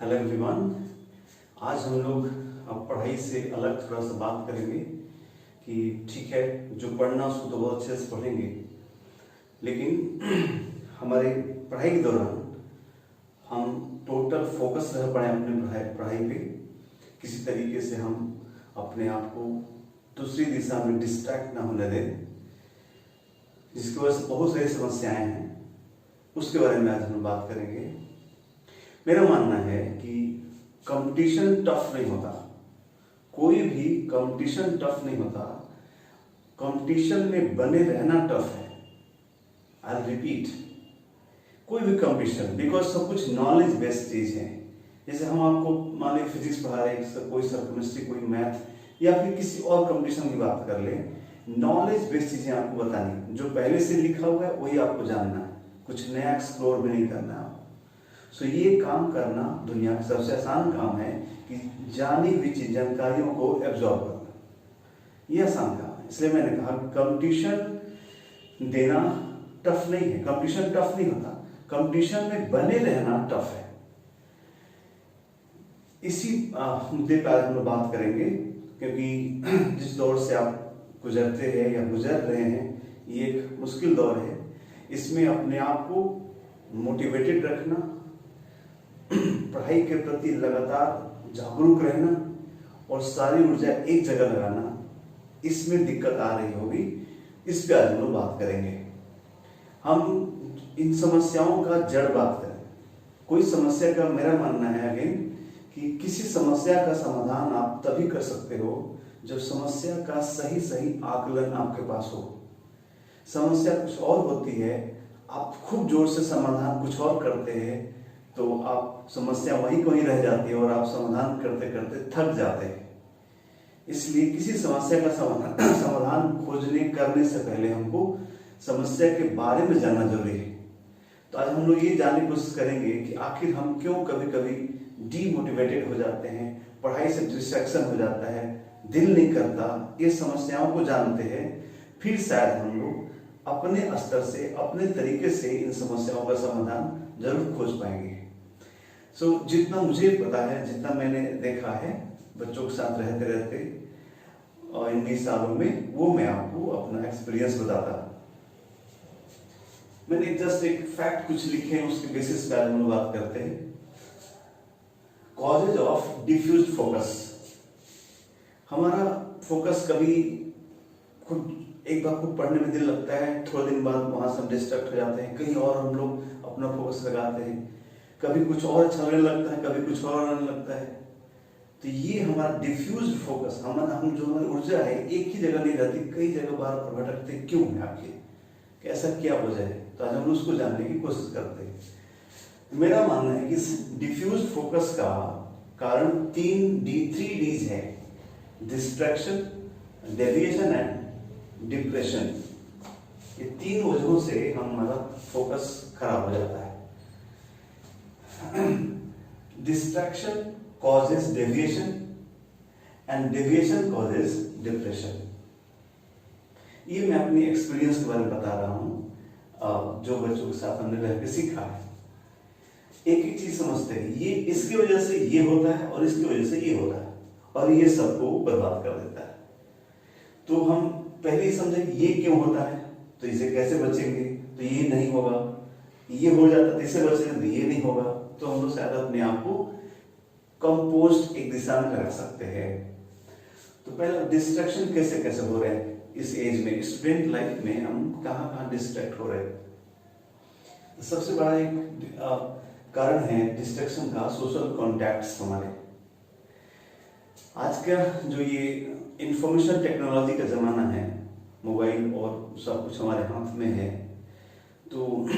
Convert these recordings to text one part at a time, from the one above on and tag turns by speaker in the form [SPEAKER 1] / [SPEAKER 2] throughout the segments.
[SPEAKER 1] Hello everyone. आज हम लोग अब पढ़ाई से अलग थोड़ा सा बात करेंगे कि ठीक है, जो पढ़ना उसको तो बहुत अच्छे से पढ़ेंगे, लेकिन हमारे पढ़ाई के दौरान हम टोटल फोकस रह पाए अपने पढ़ाई पे। किसी तरीके से हम अपने आप को दूसरी दिशा में डिस्ट्रैक्ट ना होने दें, जिसकी वजह से बहुत सारी समस्याएं हैं। उसके बारे में आज हम बात करेंगे। मेरा मानना है कि कंपटीशन टफ नहीं होता, कोई भी कंपटीशन टफ नहीं होता, कंपटीशन में बने रहना टफ है। आई रिपीट, कोई भी कंपटीशन, बिकॉज सब कुछ नॉलेज बेस्ड चीज है। जैसे हम आपको मान लीजिए फिजिक्स पढ़ा रहे हैं, कोई सर केमिस्ट्री, कोई मैथ, या फिर किसी और कंपटीशन की बात कर ले, नॉलेज बेस्ड चीजें आपको बतानी, जो पहले से लिखा हुआ है वही आपको जानना है, कुछ नया एक्सप्लोर भी नहीं करना है। सो ये काम करना दुनिया का सबसे आसान काम है कि जानी हुई चीज जानकारियों को एब्जॉर्ब करना, ये आसान काम है। इसलिए मैंने कहा कंपटीशन देना टफ नहीं है, कंपटीशन टफ नहीं होता, कंपटीशन में बने रहना टफ है। इसी मुद्दे पर आज हम लोग बात करेंगे, क्योंकि जिस दौर से आप गुजरते हैं या गुजर रहे हैं, ये एक मुश्किल दौर है। इसमें अपने आप को मोटिवेटेड रखना, पढ़ाई के प्रति लगातार जागरूक रहना और सारी ऊर्जा एक जगह लगाना, इसमें दिक्कत आ रही होगी। इस पे आज हम लोग बात करेंगे। हम इन समस्याओं का जड़ बात करें। कोई समस्या का, मेरा मानना है अगेन, कि किसी समस्या का समाधान आप तभी कर सकते हो जब समस्या का सही आकलन आपके पास हो। समस्या कुछ और होती है, आप खूब जोर से समाधान कुछ और करते हैं तो आप समस्या वहीं वहीं रह जाती है और आप समाधान करते करते थक जाते हैं। इसलिए किसी समस्या का समाधान खोजने करने से पहले हमको समस्या के बारे में जानना जरूरी है। तो आज हम लोग ये जानने की कोशिश करेंगे कि आखिर हम क्यों कभी कभी डीमोटिवेटेड हो जाते हैं, पढ़ाई से डिस्ट्रैक्शन हो जाता है, दिल नहीं करता। ये समस्याओं को जानते हैं, फिर शायद हम लोग अपने स्तर से, अपने तरीके से इन समस्याओं का समाधान जरूर खोज पाएंगे। जितना मुझे पता है, जितना मैंने देखा है बच्चों के साथ रहते रहते और इन 20 सालों में, वो मैं आपको अपना एक्सपीरियंस बताता। मैंने जस्ट एक फैक्ट कुछ लिखे हैं, उसके बेसिस पे हम लोग बात करते हैं। Causes of diffused focus. हमारा फोकस कभी खुद एक बार खुद पढ़ने में दिल लगता है, थोड़े दिन बाद वहां से हम डिस्ट्रैक्ट हो जाते हैं, कहीं और हम लोग अपना फोकस लगाते हैं। कभी कुछ और अच्छा लगने लगता है, कभी कुछ और लगने लगता है। तो ये हमारा डिफ्यूज्ड फोकस, हम जो हमारी ऊर्जा है एक ही जगह नहीं रहती, कई जगह बार बार भटकते क्यों है आखिर, ऐसा क्या वजह है? तो आज हम उसको जानने की कोशिश करते हैं। मेरा मानना है कि डिफ्यूज्ड फोकस का कारण 3 डीज है: डिस्ट्रैक्शन, डेविएशन एंड डिप्रेशन। ये 3 वजहों से हमारा फोकस खराब हो जाता है। Distraction causes deviation and deviation causes depression. ये मैं अपनी एक्सपीरियंस के बारे में बता रहा हूँ, जो बच्चों के साथ हमने रह के सीखा है। एक ही चीज समझते हैं, ये इसकी वजह से ये होता है और इसकी वजह से ये होता है, और ये सबको बर्बाद कर देता है। तो हम पहले ही समझे ये क्यों होता है, तो इसे कैसे बचेंगे, तो ये नहीं होगा, ये हो जाता तो इसे बचेंगे, तो ये नहीं होगा। तो हम लोग शायद अपने आप को कंपोस्ट एक दिशा में लगा सकते हैं। तो पहला, डिस्ट्रैक्शन कैसे कैसे हो रहे हैं इस एज में, स्टूडेंट लाइफ में हम कहाँ कहाँ डिस्ट्रैक्ट हो रहे हैं। सबसे बड़ा एक कारण है डिस्ट्रैक्शन का सोशल कॉन्टैक्ट्स। हमारे आज का जो ये इंफॉर्मेशन टेक्नोलॉजी का जमाना है, मोबाइल और सब कुछ हमारे हाथ में है, तो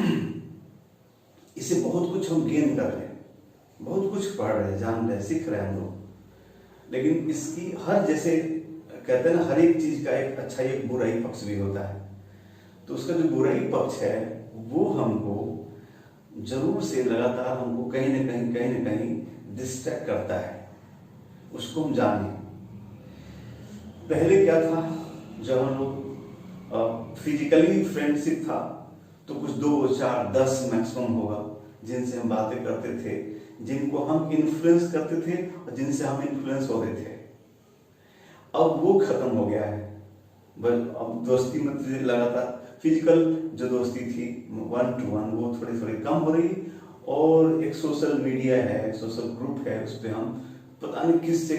[SPEAKER 1] इससे बहुत कुछ हम गेन कर रहे हैं, बहुत कुछ पढ़ रहे हैं, जान रहे हैं, सीख रहे हैं हम लोग। लेकिन इसकी हर, जैसे कहते हैं ना, हर एक चीज का एक अच्छा एक बुराई पक्ष भी होता है। तो उसका जो बुराई पक्ष है वो हमको जरूर से लगातार हमको कहीं ना कहीं डिस्ट्रैक्ट करता है। उसको हम जाने। पहले क्या था, जब हम लोग फिजिकली फ्रेंडशिप था तो कुछ 2, 4, 10 मैक्सिमम होगा जिनसे हम बातें करते थे, जिनको हम इन्फ्लुएंस करते थे और जिनसे हम इन्फ्लुएंस हो रहे थे। अब वो खत्म हो गया है। बस अब दोस्ती में तुझे लगा था फिजिकल जो दोस्ती थी 1 to 1 वो थोड़ी थोड़ी कम हो रही, और एक सोशल मीडिया है, सोशल ग्रुप है, उस पर हम पता नहीं किससे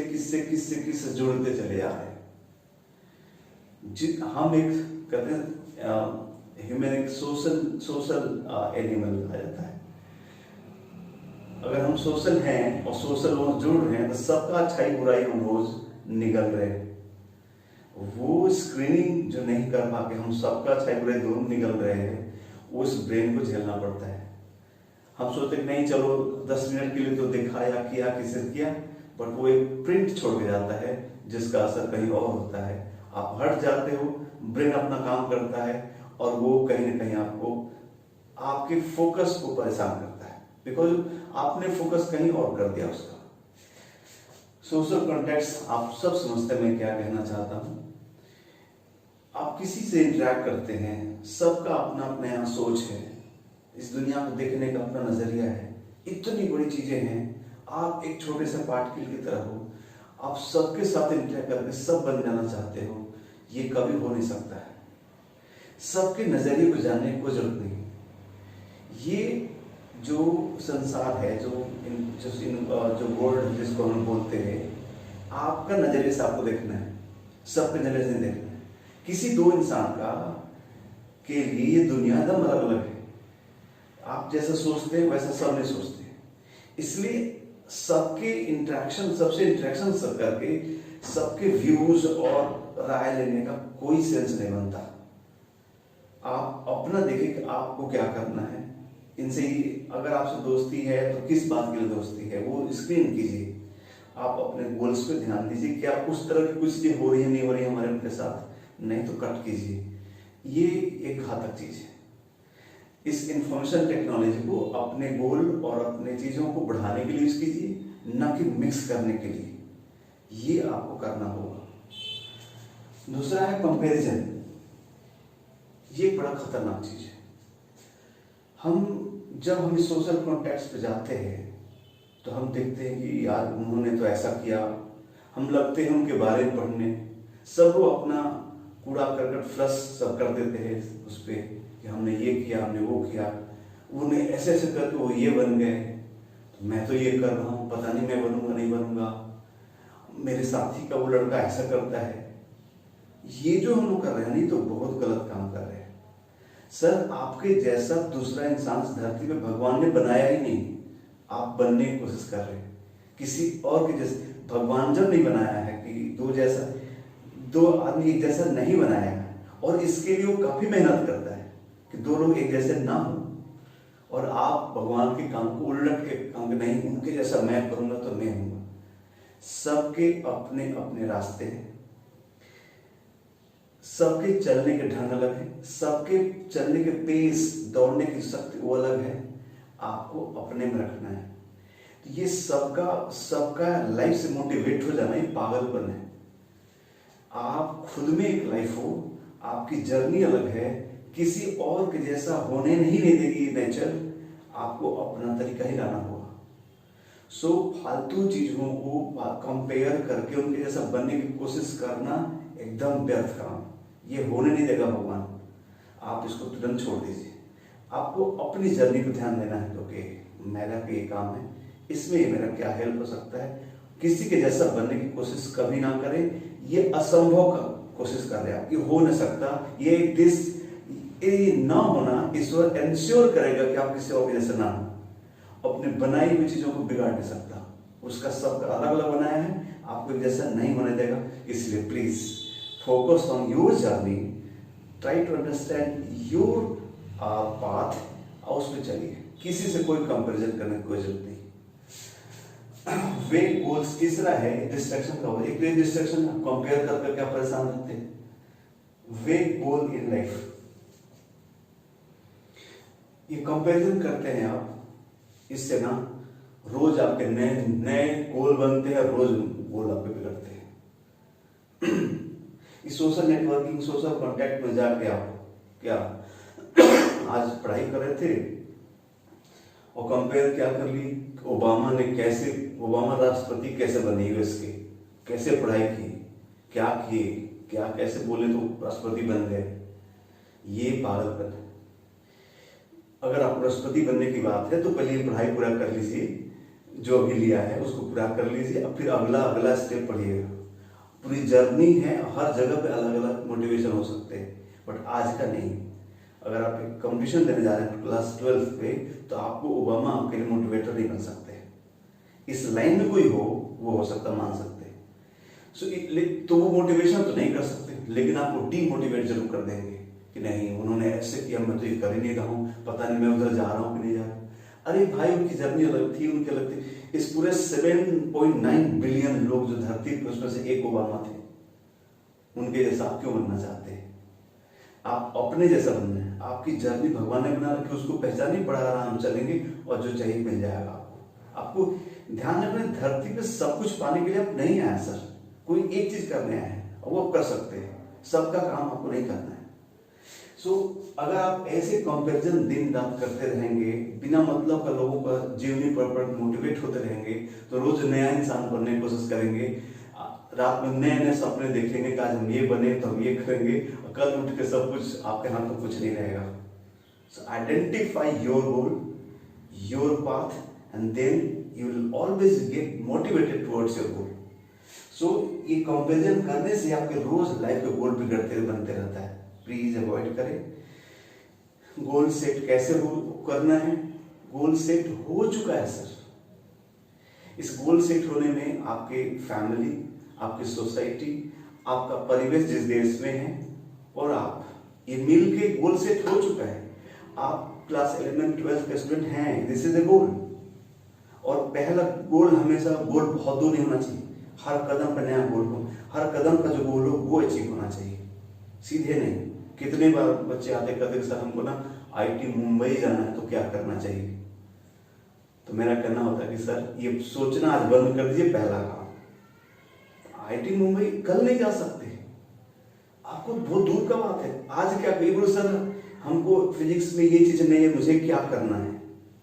[SPEAKER 1] जुड़ते चले जा रहे हैं। हम एक कहते हैं ह्यूमन एक सोशल एनिमल आ जाता है। अगर हम सोशल हैं और सोशल जुड़ रहे हैं तो सबका अच्छाई बुराई हम रोज निगल रहे हैं। वो स्क्रीनिंग जो नहीं कर पाके हम सबका अच्छाई बुराई दोनों निगल रहे हैं, उस ब्रेन को झेलना पड़ता है। हम सोचते नहीं चलो 10 मिनट के लिए तो दिखाया किया किसे किया, बट वो एक प्रिंट छोड़ के जाता है जिसका असर कहीं और होता है। आप हट जाते हो, ब्रेन अपना काम करता है और वो कहीं ना कहीं आपको आपके फोकस को परेशान करता है, बिकॉज आपने फोकस कहीं और कर दिया उसका। सोशल कॉन्टेक्स्ट आप सब समझते हैं मैं क्या कहना चाहता हूं। आप किसी से इंटरेक्ट करते हैं, सबका अपना अपना यहाँ सोच है, इस दुनिया को देखने का अपना नजरिया है, इतनी बड़ी चीजें हैं। आप एक छोटे से पार्टिकल की तरह हो, आप सबके साथ इंटरेक्ट करके सब बन जाना चाहते हो, ये कभी हो नहीं सकता है। सबके नजरिए को जानने की कोई जरूरत नहीं। ये जो संसार है, जो वर्ल्ड जिसको हम बोलते हैं, आपका नजरिए से आपको देखना है, सबके नजरिए से देखना है। किसी दो इंसान का के लिए ये दुनिया एकदम अलग अलग है। आप जैसा सोचते हैं वैसा सब नहीं सोचते, इसलिए सबसे इंटरेक्शन सब करके सबके व्यूज और राय लेने का कोई सेंस नहीं बनता। आप अपना देखिए कि आपको क्या करना है। इनसे ही अगर आपसे दोस्ती है तो किस बात के लिए दोस्ती है वो स्क्रीन कीजिए। आप अपने गोल्स पे ध्यान दीजिए, क्या उस तरह की कुछ चीजें हो रही है नहीं हो रही है हमारे उनके साथ, नहीं तो कट कीजिए। ये एक घातक चीज है। इस इंफॉर्मेशन टेक्नोलॉजी को अपने गोल और अपने चीजों को बढ़ाने के लिए यूज कीजिए, न कि मिक्स करने के लिए। ये आपको करना होगा। दूसरा है कंपैरिजन। ये बड़ा खतरनाक चीज है। जब हम इस सोशल कॉन्टेक्स्ट पे जाते हैं तो हम देखते हैं कि यार उन्होंने तो ऐसा किया, हम लगते हैं उनके बारे में पढ़ने, सब वो अपना कूड़ा करकट फ्लश सब कर देते हैं उस पर कि हमने ये किया, हमने वो किया, उन्हें ऐसे ऐसे करके वो ये बन गए, तो मैं तो ये कर रहा हूँ, पता नहीं मैं बनूंगा नहीं बनूंगा, मेरे साथी का वो लड़का ऐसा करता है। ये जो हम लोग कर रहे हैं नहीं तो बहुत गलत काम कर रहे हैं। सर आपके जैसा दूसरा इंसान इस धरती पे भगवान ने बनाया ही नहीं, आप बनने की कोशिश कर रहे हैं किसी और के जैसे। भगवान जब नहीं बनाया है कि दो आदमी एक जैसा नहीं बनाया है, और इसके लिए वो काफी मेहनत करता है कि दो लोग एक जैसे ना हो। और आप भगवान के काम को उलट के काम नहीं, उनके जैसा मैं करूंगा तो मैं हूंगा। सबके अपने अपने रास्ते हैं, सबके चलने के ढंग अलग है, सबके चलने के पेस, दौड़ने की शक्ति वो अलग है। आपको अपने में रखना है। तो ये सबका लाइफ से मोटिवेट हो जाना ये पागलपन है। आप खुद में एक लाइफ हो, आपकी जर्नी अलग है, किसी और के जैसा होने नहीं देगी नेचर, आपको अपना तरीका ही लाना होगा। सो फालतू चीजों को कंपेयर करके उनके जैसा बनने की कोशिश करना एकदम व्यर्थ काम, ये होने नहीं देगा भगवान। आप इसको तुरंत छोड़ दीजिए। आपको अपनी जर्नी पर ध्यान देना है, क्योंकि मेरा भी ये काम है, इसमें मेरा क्या हेल्प हो सकता है। किसी के जैसा बनने की कोशिश कभी ना करें, ये असंभव का कोशिश कर रहे हैं आप, ये हो नहीं सकता। ये ना होना ईश्वर इंश्योर करेगा कि आप किसी और के जैसा ना हो। अपने बनाई हुई चीजों को बिगाड़ नहीं सकता, उसका सबका अलग अलग बनाया है, आपको एक जैसा नहीं होने देगा। इसलिए please focus on your journey, try to understand your path, और उस पर चलिए। किसी से कोई कंपैरिजन करने की कोई जरूरत नहीं। वे गोल्स। तीसरा है डिस्ट्रैक्शन का। एक डिस्ट्रैक्शन कंपेयर कर करके आप परेशान रहते हैं। वे गोल इन लाइफ, ये कंपैरिजन करते हैं आप, इससे ना रोज आपके नए नए गोल बनते हैं, रोज गोल आपके बिगड़ते हैं। इस सोशल नेटवर्किंग, सोशल कांटेक्ट में जाके आप क्या आज पढ़ाई कर रहे थे और कंपेयर क्या कर ली, ओबामा राष्ट्रपति कैसे बने यूएस के, कैसे पढ़ाई की, क्या किए, क्या कैसे बोले तो राष्ट्रपति बन गए। ये पागलपन है। अगर आपको राष्ट्रपति बनने की बात है तो पहले पढ़ाई पूरा कर लीजिए, जो अभी लिया है उसको पूरा कर लीजिए, अब फिर अगला स्टेप पढ़िएगा। पूरी जर्नी है, हर जगह पे अलग अलग मोटिवेशन हो सकते हैं, बट आज का नहीं। अगर आप एक कंपटीशन देने जा रहे हैं क्लास 12 पे, तो आपको ओबामा आपके लिए मोटिवेटर नहीं बन सकते। इस लाइन में कोई हो वो हो सकता, मान सकते हैं। तो वो मोटिवेशन तो नहीं कर सकते, लेकिन आपको डीमोटिवेट जरूर कर देंगे कि नहीं उन्होंने ऐसे किया, मैं तो ये कर ही नहीं रहा हूँ, पता नहीं मैं उधर जा रहा हूँ कि नहीं जा रहा। अरे भाई, उनकी जर्नी अलग थी, उनकी अलग थी। इस पूरे 7.9 बिलियन लोग जो धरती पे, उसमें से एक ओबामा थे। उनके जैसा आप क्यों बनना चाहते हैं? आप अपने जैसा बनना है। आपकी जर्नी भगवान ने बना रखी, उसको पहचानिए, बड़ा आराम चलेंगे और जो चाहिए मिल जाएगा आपको। ध्यान रखना, धरती पे सब कुछ पाने के लिए आप नहीं आए सर, कोई एक चीज करने आए हैं और वो आप कर सकते हैं। सबका काम आपको नहीं करना है। अगर आप ऐसे कंपैरिजन दिन रात करते रहेंगे, बिना मतलब का लोगों का जीवनी पर मोटिवेट होते रहेंगे, तो रोज नया इंसान बनने की कोशिश करेंगे, रात में नए नए सपने देखेंगे कि आज हम ये बने तो हम ये करेंगे, और कल उठ के सब कुछ आपके हाथ में कुछ नहीं रहेगा। So identify your goal, your path, and then you will always get motivated towards your goal. ये कंपैरिजन करने से आपके रोज लाइफ के गोल बिगड़ते बनते रहता है। प्लीज अवॉइड करें। गोल सेट कैसे करना है? गोल सेट हो चुका है सर। इस गोल सेट होने में आपके फैमिली, आपकी सोसाइटी, आपका परिवेश जिस देश में है और आप, ये मिल के गोल सेट हो चुका है। आप क्लास 11 12 के स्टूडेंट हैं, दिस इज ए गोल। और पहला गोल हमेशा, गोल बहुत दूर नहीं होना चाहिए, हर कदम पर नया गोल हो, हर कदम का जो गोल हो वो अचीव होना चाहिए, सीधे नहीं। कितने बार बच्चे आते कहते सर हमको ना आईटी मुंबई जाना है, तो क्या करना चाहिए? तो मेरा कहना होता है कि सर ये सोचना आज बंद कर दीजिए, पहला काम। आईटी मुंबई कल नहीं जा सकते, आपको बहुत दूर का बात है। आज क्या कही, बोलो सर हमको फिजिक्स में ये चीज नहीं है, मुझे क्या करना है?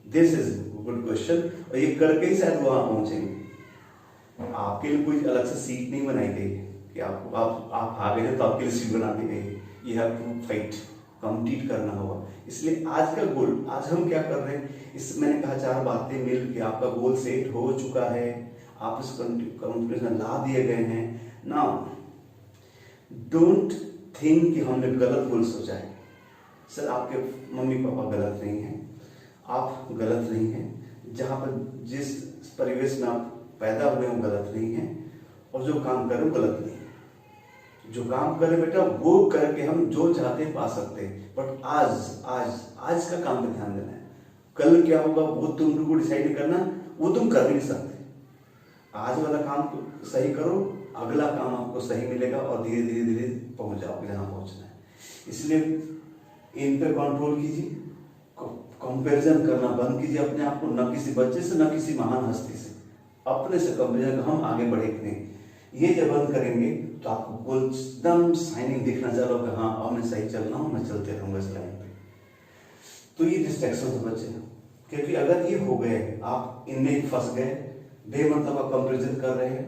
[SPEAKER 1] दिस इज गुड क्वेश्चन, और ये करके ही शायद वहां पहुंचेंगे। आपके लिए कोई अलग से सीट नहीं बनाई गई कि आप आ गए हैं तो आपके लिए सीट बना दी गई। You have to fight, complete करना होगा। इसलिए आज का गोल, आज हम क्या कर रहे हैं, इस मैंने कहा 4 बातें मिल के आपका गोल सेट हो चुका है, आप इस कॉन्फिडेंस में ला दिए गए हैं। नाउ डोंट थिंक कि हमने गलत गोल सोचा है। सर आपके मम्मी पापा गलत नहीं हैं, आप गलत नहीं हैं, जहाँ पर जिस परिवेश में आप पैदा हुए वो गलत नहीं है, और जो काम करें गलत नहीं है। जो काम करें बेटा वो करके हम जो चाहते हैं पा सकते हैं, बट आज का काम पे ध्यान देना है। कल क्या होगा वो तुमको डिसाइड नहीं करना, वो तुम कर भी नहीं सकते। आज वाला काम तो सही करो, अगला काम आपको सही मिलेगा और धीरे धीरे धीरे पहुंच जाओगे जहां पहुंचना है। इसलिए इन पे कंट्रोल कीजिए, कंपैरिजन करना बंद कीजिए अपने आप को, न किसी बच्चे से न किसी महान हस्ती से, अपने से कंपैरिजन हम आगे बढ़े कि नहीं, ये जब बंद करेंगे तो आपको गोल एकदम शाइनिंग दिखना चालू होगा। हाँ अब मैं सही चल रहा हूँ, मैं चलते रहूंगा इस लाइन पे। तो ये डिस्ट्रैक्शन से बचे, क्योंकि अगर ये हो गए, आप इनमें फंस गए, बेमतलब आप कंपैरिजन कर रहे हैं,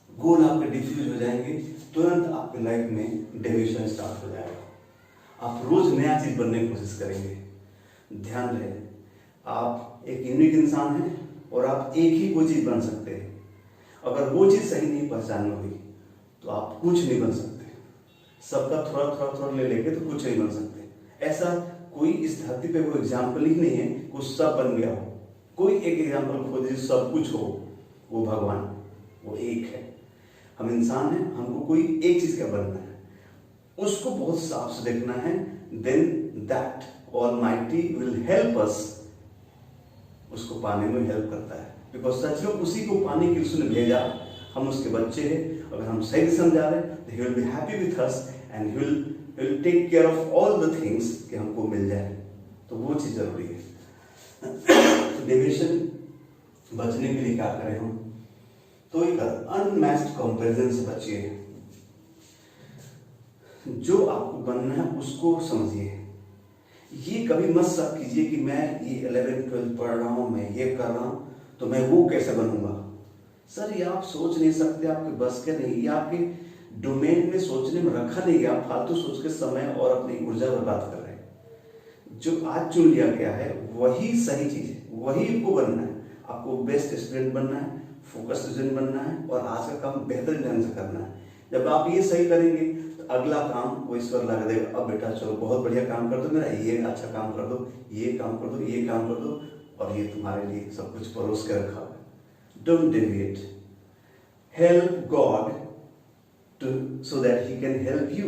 [SPEAKER 1] गोल आपके डिफ्यूज हो जाएंगे, तुरंत आपके लाइफ में डेविएशन स्टार्ट हो जाएगा। आप रोज नया चीज बनने की कोशिश करेंगे। ध्यान रहे, आप एक यूनिक इंसान हैं और आप एक ही कोई चीज बन सकते हैं। अगर वो चीज सही नहीं पहचान हुई तो आप कुछ नहीं बन सकते। सबका थोड़ा थोड़ा थोड़ा ले लेके तो कुछ नहीं बन सकते। ऐसा कोई इस धरती पे कोई एग्जाम्पल ही नहीं है कुछ सब बन गया हो। कोई एक एग्जाम्पल खोज दीजिए सब कुछ हो, वो भगवान, वो एक है। हम इंसान हैं, हमको कोई एक चीज का बनना है, उसको बहुत साफ से देखना है। Then that almighty will help us, उसको पाने में हेल्प करता है। बिकॉज सच में उसी को पाने के लिए उसने भेजा, हम उसके बच्चे हैं। अगर हम सही दिशा में जा रहे हैं तो he will be happy with us and he will take care of all the things कि हमको मिल जाए। तो वो चीज जरूरी है। डेविएशन बचने के लिए क्या करें हम? तो एक अनमैच्ड कंपैरिजन से बचिए। जो आपको बनना है उसको समझिए। ये कभी मत शक कीजिए कि मैं ये 11th-12th पढ़ रहा हूँ, मैं ये कर रहा हूँ, तो मैं वो कैसे बनूंगा। सर ये आप सोच नहीं सकते, आपके बस के नहीं, ये आपके डोमेन में सोचने में रखा नहीं गया। आप फालतू सोच के समय और अपनी ऊर्जा बर्बाद कर रहे हैं। जो आज चुन लिया गया है वही सही चीज है, वही आपको बनना है। आपको बेस्ट स्टूडेंट बनना है, फोकस स्टूडेंट बनना है और आज का काम बेहतर ढंग से करना है। जब आप ये सही करेंगे तो अगला काम वो ईश्वर लगा देगा। अब बेटा चलो बहुत बढ़िया काम कर दो, मेरा ये अच्छा काम कर दो, ये काम कर दो, ये काम कर दो, और ये तुम्हारे लिए सब कुछ परोस के रखा हुआ है। Don't deviate, help God too so that he can help you.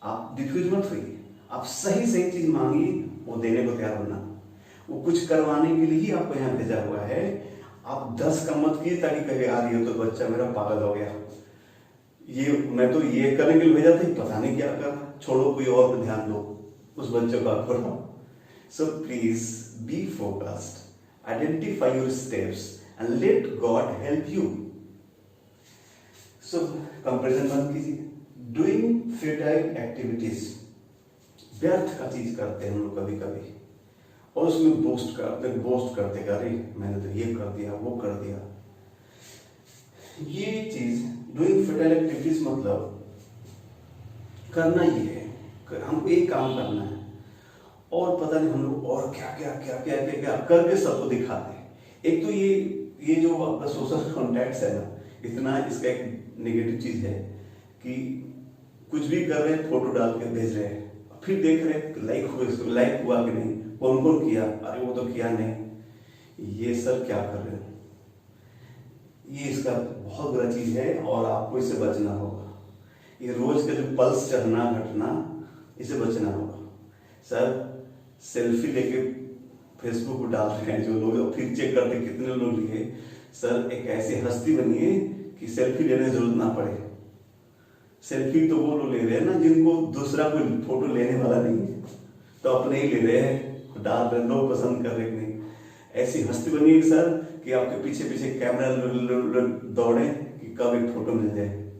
[SPEAKER 1] आप डिफ्यूज मत होइए, आप सही सही चीज मांगिए, वो देने को तैयार होना। वो कुछ करवाने के लिए ही आपको यहाँ भेजा हुआ है। आप 10 का मत कीजिए ताकि कहे आ रही हो तो बच्चा मेरा पागल हो गया, ये मैं तो ये करने के लिए भेजा था, पता नहीं क्या कर, छोड़ो कोई और पे ध्यान दो, उस बच्चे को आप करो। So please be focused, identify your steps and let God help you. So comparison बंद कीजिए। डूइंग फ्यूटाइल एक्टिविटीज, व्यर्थ का चीज करते हैं हम लोग कभी कभी, और उसमें बोस्ट करते अरे मैंने तो ये कर दिया, वो कर दिया। ये चीज डूइंग फ्यूटाइल एक्टिविटीज मतलब करना ही है, हमको एक काम करना है और पता नहीं हम लोग और क्या क्या क्या क्या क्या क्या करके सबको दिखाते हैं। एक तो ये जो आपका सोशल कॉन्टैक्ट्स है ना, इतना इसका एक नेगेटिव चीज है कि कुछ भी कर रहे हैं फोटो डाल के भेज रहे हैं, फिर देख रहे हैं लाइक हुआ कि नहीं, कौन कौन किया, अरे वो तो किया नहीं। ये सब क्या कर रहे हैं, ये इसका बहुत बुरा चीज है और आपको इससे बचना होगा। ये रोज का जो पल्स चढ़ना घटना, इसे बचना होगा। सर सेल्फी लेके फेसबुक पर डाल रहे हैं जो लोग, फिर चेक करते कितने लोग लिए। सर एक ऐसी हस्ती बनिए कि सेल्फी लेने की जरूरत ना पड़े। सेल्फी तो वो लोग ले रहे हैं ना जिनको दूसरा कोई फोटो लेने वाला नहीं है, तो अपने ही ले रहे हैं, डाल रहे, लोग पसंद कर रहे नहीं। ऐसी हस्ती बनिए सर कि आपके पीछे पीछे कैमरा दौड़े कि कब एक फोटो मिल जाए।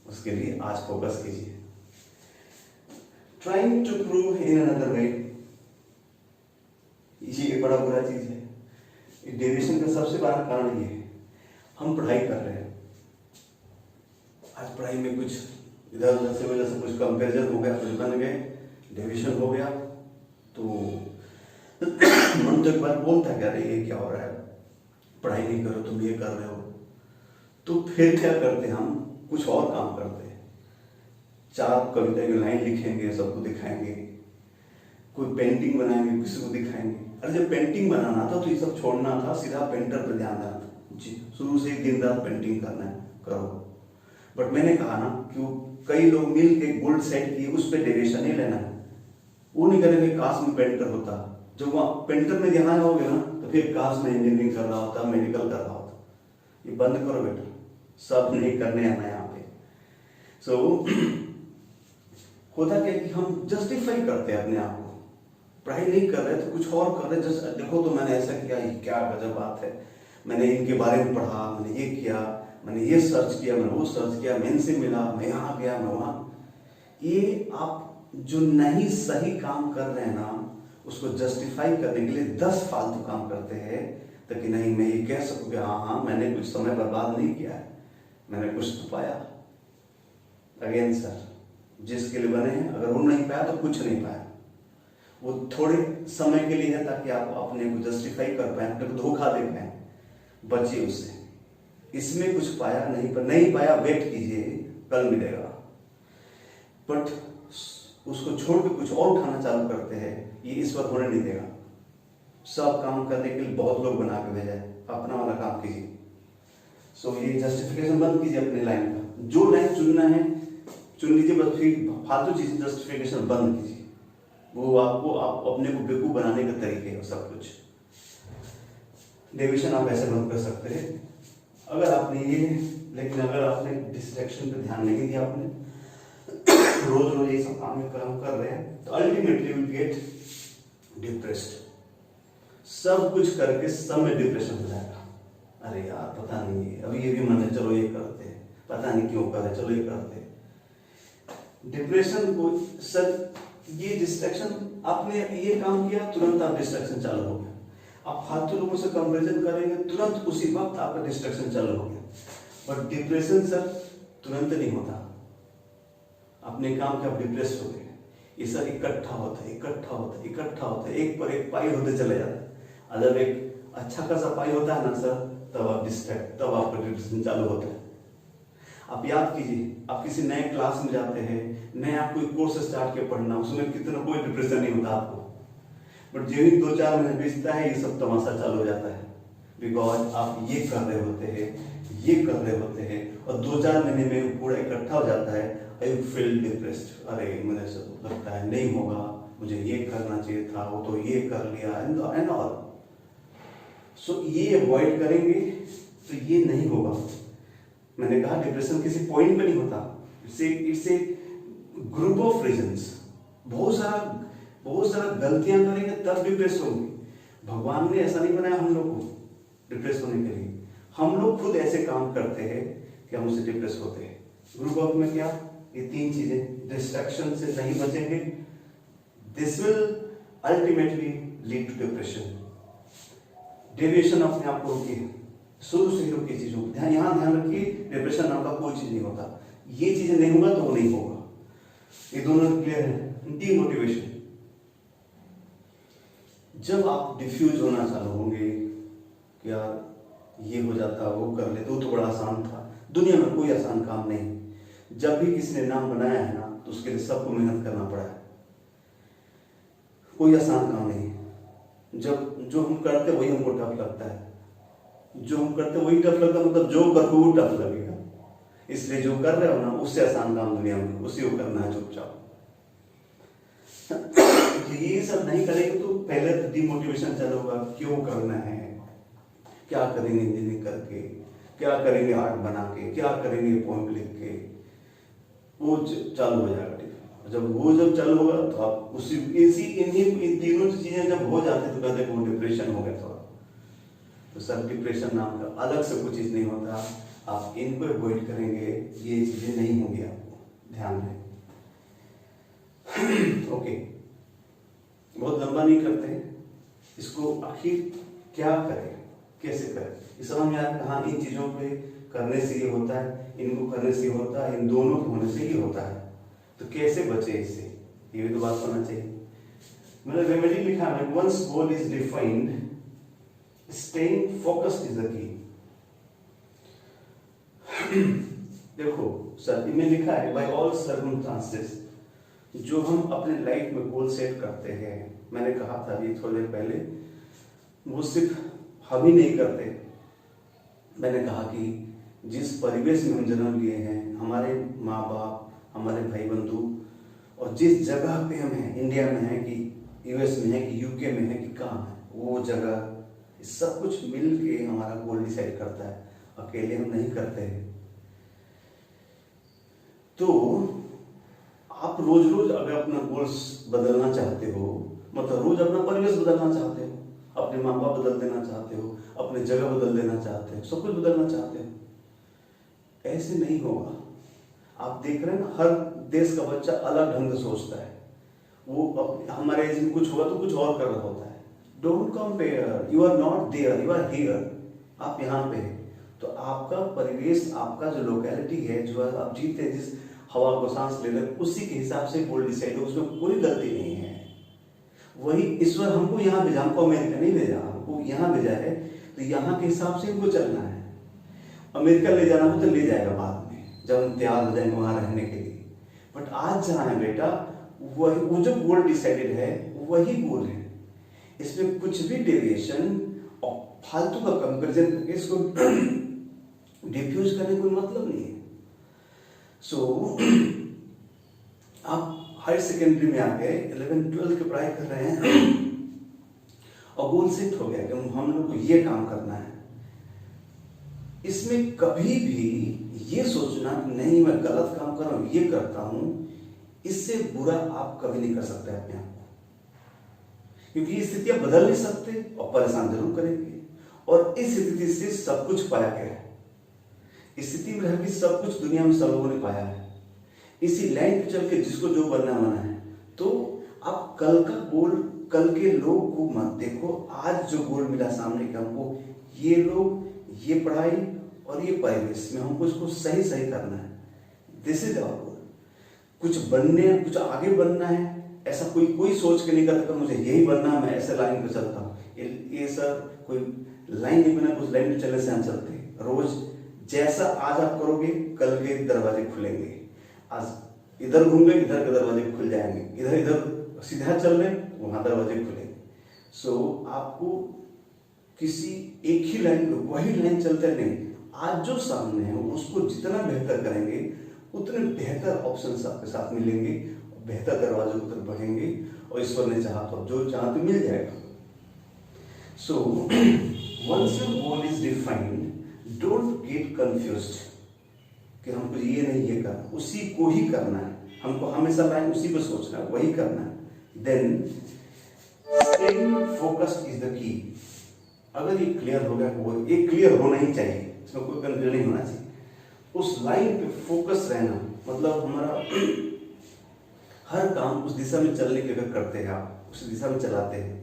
[SPEAKER 1] उसके लिए आज फोकस कीजिए। Trying to prove in another way, ये बड़ा बुरा चीज है। डेविएशन का सबसे बड़ा कारण ये है, हम पढ़ाई कर रहे हैं, आज पढ़ाई में कुछ इधर उधर से वजह से कुछ कंपेरिजन हो गया, कुछ बन गए, डेविएशन हो गया, तो मन तो एक बार बोलता है अरे ये क्या हो रहा है, पढ़ाई नहीं करो तुम ये कर रहे हो। तो फिर क्या करते हैं, हम कुछ और काम करते हैं। 4 कविता की लाइन लिखेंगे, सबको दिखाएंगे, कोई पेंटिंग बनाएंगे, किसी को दिखाएंगे। अरे जब पेंटिंग बनाना था तो ये सब छोड़ना था, सीधा पेंटर पर ध्यान देना था जी, शुरू से ही दिन रात पेंटिंग करना है, करो। बट मैंने कहा ना कि कई लोग मिल के गोल्ड सेट किए, उस पर डेविएशन नहीं लेना है। वो नहीं करेंगे काश में पेंटर होता, जब वहाँ पेंटर में ध्यान होगे ना तो फिर काश में इंजीनियरिंग कर रहा होता, मेडिकल कर रहा होता। ये बंद करो बेटा, सब नहीं करने आना यहाँ पे। सो होता क्या कि हम जस्टिफाई करते हैं अपने आप को, पढ़ाई नहीं कर रहे तो कुछ और कर रहे, जस्ट देखो तो मैंने ऐसा किया, ये क्या गजब बात है, मैंने इनके बारे में पढ़ा, मैंने ये किया, मैंने ये सर्च किया, मैंने वो सर्च किया, मैं इनसे मिला, मैं यहाँ गया, मैं वहाँ। ये आप जो नहीं सही काम कर रहे हैं ना, उसको जस्टिफाई करने के लिए 10 फालतू काम करते हैं, ताकि नहीं मैं ये कह सकूं कि हाँ मैंने कुछ समय बर्बाद नहीं किया है, मैंने कुछ तो पाया। अगेन सर, जिसके लिए बने हैं अगर वो नहीं पाया तो कुछ नहीं पाया। वो थोड़े समय के लिए है ताकि आप अपने को जस्टिफाई कर पाए, अपने को धोखा दे पाए, बचिए उससे। इसमें कुछ पाया नहीं पाया, वेट कीजिए, कल मिलेगा। बट उसको छोड़ के कुछ और उठाना चालू करते हैं, ये ईश्वर होने नहीं देगा। सब काम करने के लिए बहुत लोग बना के भेजा है, अपना वाला काम कीजिए। सो ये जस्टिफिकेशन बंद कीजिए अपने लाइन का, जो लाइन चुनना है चुन लीजिए, बस फिर फालतू चीज जस्टिफिकेशन बंद कीजिए। वो आपको आप अपने को बेवकूफ बनाने के तरीके हैं सब कुछ। डेविएशन आप ऐसे बंद कर सकते हैं अगर आपने ये, लेकिन अगर आपने डिस्ट्रैक्शन पे ध्यान नहीं दिया, आपने रोज रोज ये सब काम कर रहे हैं, तो अल्टीमेटली विल गेट डिप्रेस्ड। सब कुछ करके सब में डिप्रेशन हो जाएगा। अरे यार पता नहीं, अभी ये भी मन है, चलो ये करते हैं, पता नहीं क्यों कर रहे, चलो ये करते हैं। डिप्रेशन को सर ये डिस्ट्रैक्शन, आपने ये काम किया तुरंत आप डिस्ट्रैक्शन चालू हो गया, आप फालतू लोगों से कंपैरिजन करेंगे तुरंत उसी वक्त आपका डिस्ट्रैक्शन चालू हो गया। बट डिप्रेशन सर तुरंत नहीं होता, अपने काम के आप डिप्रेस हो गए, ये सब इकट्ठा होता है, इकट्ठा होता है, इकट्ठा होता है, एक पर एक पाई होते चले जाता है। जब एक अच्छा खासा पाई होता है ना सर, तब आप डिस्ट्रैक्ट, तब आपका डिप्रेशन चालू होता है। आप याद कीजिए, आप किसी नए क्लास में जाते हैं, नया कोई कोर्स स्टार्ट किया पढ़ना, उसमें कितना कोई डिप्रेशन नहीं होता आपको, बट जो ही 2-4 महीने बीतता है ये सब तमाशा चालू हो जाता है। बिकॉज आप ये कर रहे होते हैं, ये कर रहे होते हैं, और 2-4 महीने में पूरा इकट्ठा हो जाता है। आई फील डिप्रेस्ड, अरे मुझे सब लगता है नहीं होगा, मुझे ये करना चाहिए था, वो तो ये कर लिया एंड ऑल। सो ये अवॉइड करेंगे तो ये नहीं होगा। मैंने कहा डिप्रेशन किसी पॉइंट पे नहीं होता, it's a group of reasons. बहुत सारा गलतियां करेंगे तब डिप्रेस होंगे। भगवान ने ऐसा नहीं बनाया हम लोग को डिप्रेस होने के लिए, हम लोग खुद ऐसे काम करते हैं कि हम उससे डिप्रेस होते हैं। ग्रुप ऑफ में क्या, ये 3 चीजें, डिस्ट्रैक्शन से नहीं बचेंगे, this will ultimately lead to depression. Deviation अपने आप को रोकिए, शुरू से ही रोकिए चीजों को, यहाँ ध्यान रखिए, डिप्रेशन नाम का कोई चीज नहीं होता। ये चीजें नहीं होगा तो वो नहीं होगा, ये दोनों क्लियर है। डीमोटिवेशन, जब आप डिफ्यूज होना चालू होंगे कि यार ये हो जाता, वो कर ले तो बड़ा आसान था, दुनिया में कोई आसान काम नहीं। जब भी किसी ने नाम बनाया है ना तो उसके लिए सबको मेहनत करना पड़ा है, कोई आसान काम नहीं है। जब जो हम करते वही हमको टफ लगता है, जो हम करते वही टफ लगता है, मतलब जो करते वो टफ लगेगा। इसलिए जो कर रहे हो ना उससे आसान काम दुनिया में उसी को करना है चुपचाप। तो ये सब नहीं करेंगे तो पहले तो डिमोटिवेशन चालू होगा, क्यों करना है, क्या करेंगे इंजीनियरिंग करके, क्या करेंगे आर्ट बना के, क्या करेंगे पोएम लिख के, वो चालू हो जाएगा। जब चालू होगा तो आप उसी इन तीनों चीजें जब हो जाते हैं तो कहते हैं वो डिप्रेशन हो गया। तो सर डिप्रेशन नाम का अलग से कुछ चीज नहीं होता, आप इनको अवॉइड करेंगे ये चीजें नहीं होंगी, आपको ध्यान रहे। ओके, बहुत लंबा नहीं करते हैं इसको, आखिर क्या करें, कैसे करें, इस समझ में आया। हाँ, इन चीजों पे करने से ये होता है, इनको करने से ये होता है, इन दोनों के होने से ये होता है, तो कैसे बचे इससे, ये भी तो बात होना चाहिए। मैंने रेमेडी लिखा है, once goal is defined staying focused is the key. देखो सर इनमें लिखा है बाय ऑल सर्कमस्टांसेस, जो हम अपने लाइफ में गोल सेट करते हैं, मैंने कहा था अभी थोड़ी देर पहले, वो सिर्फ हम ही नहीं करते। मैंने कहा कि जिस परिवेश में हम जन्म लिए हैं, हमारे माँ बाप, हमारे भाई बंधु, और जिस जगह पे हम हैं, इंडिया में है कि यूएस में है कि यूके में है कि कहाँ है, वो जगह सब कुछ मिल के हमारा गोल डिसाइड करता है, अकेले हम नहीं करते हैं। तो आप रोज रोज अगर अपना गोल्स बदलना चाहते हो, मतलब रोज अपना परिवेश बदलना चाहते हो, अपने माँ बाप बदल देना चाहते हो, अपने जगह बदल देना चाहते हो, सब कुछ बदलना चाहते हो, ऐसे नहीं होगा। आप देख रहे हैं ना, हर देश का बच्चा अलग ढंग से सोचता है, वो हमारे एज में कुछ हुआ तो कुछ और कर रहा होता है। Don't compare, you are not there, you are here, आप यहाँ पे हैं। तो आपका परिवेश, आपका जो लोकेलिटी है, जो आप जीते हैं, जिस हवा को सांस ले रहे, उसी के हिसाब से गोल डिसाइड हो, उसमें कोई गलती नहीं है। वही ईश्वर हमको यहाँ भेजा, हमको अमेरिका नहीं भेजा, हमको यहाँ भेजा है, तो यहाँ के हिसाब से हमको चलना है। अमेरिका ले जाना हो तो ले जाएगा बाद में, जब हम तैयार हो जाएंगे वहां रहने के लिए। बट आज जहाँ है बेटा, वही वो जो गोल डिसाइडेड है वही गोल है, इसमें कुछ भी डेविएशन और फालतू का कंपैरिजन करके इसको डिफ्यूज करने कोई मतलब नहीं है। सो आप हायर सेकेंडरी में आ गए, 11-12 की पढ़ाई कर रहे हैं और गोल सेट हो गया कि हम लोग को ये काम करना है। इसमें कभी भी ये सोचना कि नहीं मैं गलत काम कर रहा हूं, ये करता हूं, इससे बुरा आप कभी नहीं कर सकते अपने आप को, क्योंकि ये स्थितियां बदल नहीं सकते और परेशान जरूर करेंगे। और इस स्थिति से सब कुछ पाया गया है, इस स्थिति में रहकर सब कुछ दुनिया में सब लोगों ने पाया है। इसी लाइन पे चल के जिसको जो बनना है, तो आप कल का गोल, कल के लोग को मत देखो, आज जो गोल मिला सामने के हमको, ये लोग, ये पढ़ाई और ये परिवेश में हमको इसको सही सही करना है। This is our goal. कुछ बनने, कुछ आगे बनना है, ऐसा कोई सोच के नहीं करता मुझे यही बनना है, मैं ऐसे लाइन पे चलता हूँ। ये सर कोई लाइन नहीं बना, कुछ लाइन पे चलने से हम चलते हैं। रोज जैसा आज आप करोगे, कल के दरवाजे खुलेंगे। आज इधर घूम गए, इधर के दरवाजे खुल जाएंगे, इधर इधर सीधा चल रहे वहां दरवाजे खुलेंगे। सो आपको किसी एक ही लाइन, वही लाइन चलते नहीं, आज जो सामने है उसको जितना बेहतर करेंगे उतने बेहतर ऑप्शंस आपके साथ मिलेंगे, बेहतर दरवाजों की तरफ बढ़ेंगे और ईश्वर ने चाहा तो जो चाहते मिल जाएगा। So once your goal is defined, don't get confused कि हमको ये नहीं ये करना, उसी को ही करना है, हमको हमेशा लाइन उसी को सोचना है, वही करना है। Then staying focused is the की। अगर ये क्लियर हो गया, वो ये क्लियर होना ही चाहिए, इसमें कोई कंफ्यूजन नहीं होना चाहिए। उस लाइन पे फोकस रहना मतलब हमारा हर काम उस दिशा में चलने के अगर करते हैं, आप उस दिशा में चलाते हैं,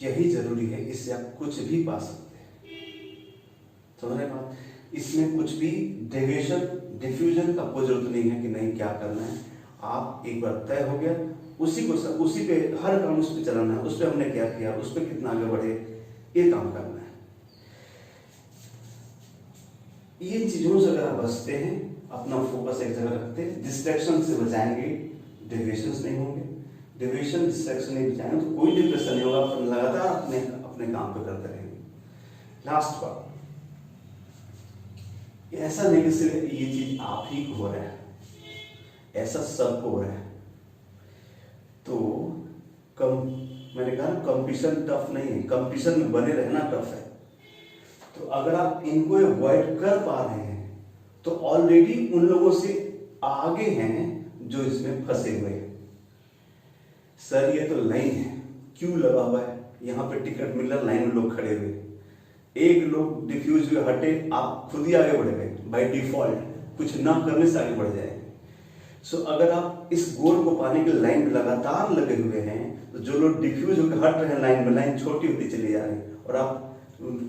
[SPEAKER 1] यही जरूरी है। इससे आप कुछ भी पा सकते हैं। समझ रहे बात? इसमें कुछ भी डेविएशन, डिफ्यूजन का कोई जरूरत नहीं है कि नहीं क्या करना है। आप एक बार तय हो गया, उसी पे हर काम उस पर चलाना है। उस पर हमने क्या किया, उस पर कितना आगे बढ़े, ये काम करना है। ये चीजों से अगर आप बचते हैं, अपना फोकस एक जगह रखते हैं, डिस्ट्रैक्शन से बचाएंगे, डेविएशंस नहीं होंगे। डेविएशन, डिस्ट्रैक्शन नहीं बचाएंगे तो कोई डिप्रेशन नहीं होगा, आप लगातार अपने काम पे करते रहेंगे। लास्ट बात, ऐसा नहीं कि सिर्फ ये चीज आप ही को हो रहा है, ऐसा सबको हो रहा है। तो मैंने कहा कंपटीशन टफ नहीं है, कंपटीशन में बने रहना टफ है। तो अगर आप इनको अवॉइड कर पा रहे हैं तो ऑलरेडी उन लोगों से आगे हैं जो इसमें फंसे हुए हैं। सर ये तो लाइन है, क्यों लगा हुआ है, यहाँ पे टिकट मिल रहा, लाइन में लोग खड़े हुए, एक लोग डिफ्यूज हुए, हटे, आप खुद ही आगे बढ़ गए बाय डिफॉल्ट, कुछ ना करने से आगे बढ़ जाएंगे। सो अगर आप इस गोल को पाने के लाइन में लगातार लगे हुए हैं, तो जो लोग डिफ्यूज होकर हट रहे हैं लाइन में, लाइन छोटी होती चली जा रही है और आप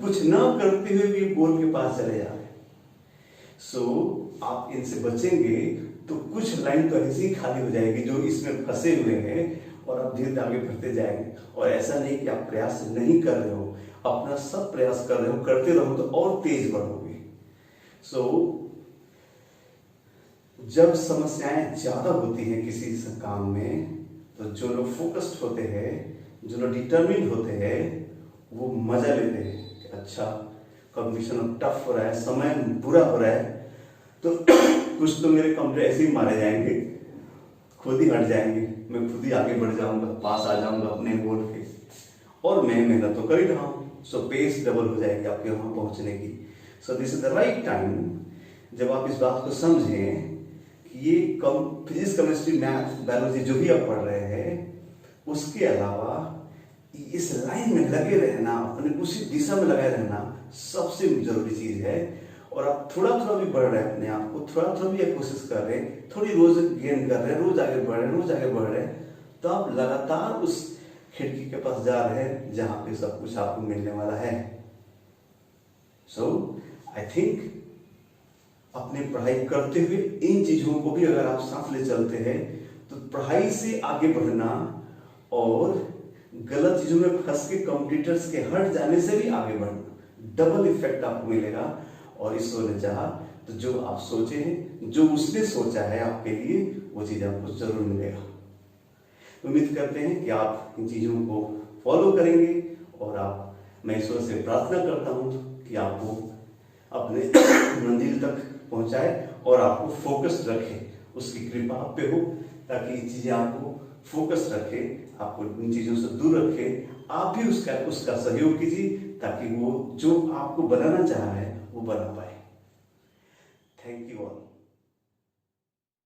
[SPEAKER 1] कुछ ना करते हुए भी गोल के पास चले जा रहे हैं। सो आप इनसे बचेंगे तो कुछ लाइन तो ऐसी खाली हो जाएगी जो इसमें फंसे हुए हैं और आप धीरे धीरे आगे बढ़ते जाएंगे। और ऐसा नहीं कि आप प्रयास नहीं कर रहे हो, अपना सब प्रयास कर रहे हो, करते रहो तो और तेज बढ़ोगे। सो जब समस्याएं ज्यादा होती हैं किसी काम में, तो जो लोग फोकस्ड होते हैं, जो लोग डिटरमिन्ड होते हैं, वो मजा लेते हैं कि अच्छा कंपटीशन टफ हो रहा है, समय बुरा हो रहा है, तो कुछ तो मेरे कंप्यूटर ऐसे ही मारे जाएंगे, खुद ही हट जाएंगे, मैं खुद ही आगे बढ़ जाऊंगा, पास आ जाऊंगा अपने गोल पे, और मैं मेहनत तो कर ही रहा हूँ। सो पेस डबल हो जाएगी आपके वहां पहुंचने की। So this is the right time, जब आप इस बात को समझें कि ये फिजिक्स, केमिस्ट्री, मैथ, बायोलॉजी जो भी आप पढ़ रहे हैं, उसके अलावा इस लाइन में लगे रहना, अपने उसी दिशा में लगाए रहना सबसे जरूरी चीज है। और आप थोड़ा थोड़ा भी बढ़ रहे हैं, अपने आप को थोड़ा थोड़ा भी कोशिश कर रहे हैं, थोड़ी रोज गेन कर रहे हैं, रोज आगे बढ़ रहे हैं, रोज आगे बढ़ रहे हैं, तो आप लगातार उस खिड़की के पास जा रहे हैं जहां पे सब कुछ आपको मिलने वाला है। सो आई थिंक अपनी पढ़ाई करते हुए इन चीजों को भी अगर आप साथ ले चलते हैं, तो पढ़ाई से आगे बढ़ना और गलत चीजों में फंस के कंप्यूटर्स के हट जाने से भी आगे बढ़ना, डबल इफेक्ट आपको मिलेगा। और ईश्वर ने चाहा तो जो आप सोचे हैं, जो उसने सोचा है आपके लिए, वो चीज आपको जरूर मिलेगा। उम्मीद करते हैं कि आप इन चीजों को फॉलो करेंगे और मैं ईश्वर से प्रार्थना करता हूं कि आपको अपने मंजिल तक पहुंचाए और आपको फोकस रखे, उसकी कृपा आप पे हो, ताकि ये चीजें आपको फोकस रखे, आपको इन चीजों से दूर रखे। आप भी उसका सहयोग कीजिए ताकि वो जो आपको बनाना चाह रहा है वो बना पाए। Thank you all.